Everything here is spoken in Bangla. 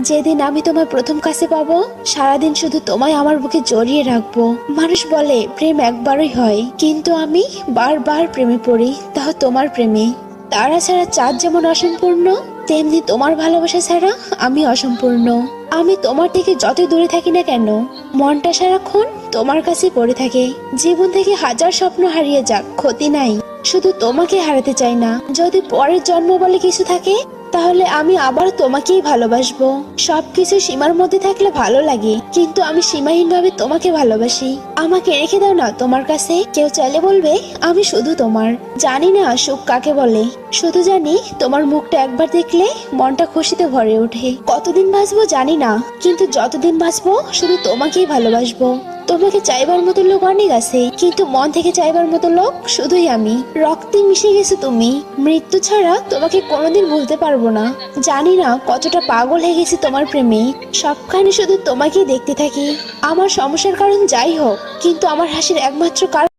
যেদিন আমি তোমার প্রথম কাছে পাবো, সারাদিন শুধু তোমায় আমার বুকে জড়িয়ে রাখবো। মানুষ বলে প্রেম একবারই হয়, কিন্তু আমি বারবার প্রেমে পড়ি, তাও তোমার প্রেমে। তারা ছাড়া চাঁদ যেমন অসম্পূর্ণ, তেমনি তোমার ভালোবাসা ছাড়া আমি অসম্পূর্ণ। আমি তোমার থেকে যত দূরে থাকি না কেন, মনটা সারাক্ষণ তোমার কাছে পড়ে থাকে। জীবন থেকে হাজার স্বপ্ন হারিয়ে যাক, ক্ষতি নাই, শুধু তোমাকে হারাতে চাই না। যদি পরের জন্ম বলে কিছু থাকে, তাহলে আমি আবার তোমাকেই ভালোবাসবো। সবকিছু সীমার মধ্যে থাকলে ভালো লাগে, কিন্তু আমি সীমাহীন ভাবে তোমাকে ভালোবাসি। আমাকে রেখে দাও না তোমার কাছে। কেউ চাইলে বলবে আমি শুধু তোমার। জানি না সুখ কাকে বলে, শুধু জানি তোমার মুখটা একবার দেখলে মনটা খুশিতে ভরে ওঠে। কতদিন বাঁচবো জানি না, কিন্তু যতদিন বাঁচবো শুধু তোমাকেই ভালোবাসবো। তোমাকে চাইবার মতো লোক অনেক আছে, কিন্তু মন থেকে চাইবার মতো লোক শুধুই আমি। রক্তে মিশে গেছো তুমি, মৃত্যু ছাড়া তোমাকে কোনোদিন ভুলতে পারবো না। জানি না কতটা পাগল হয়ে গেছি তোমার প্রেমে, সবখানে শুধু তোমাকেই দেখতে থাকি। আমার সমস্যার কারণ যাই হোক, কিন্তু আমার হাসির একমাত্র কারণ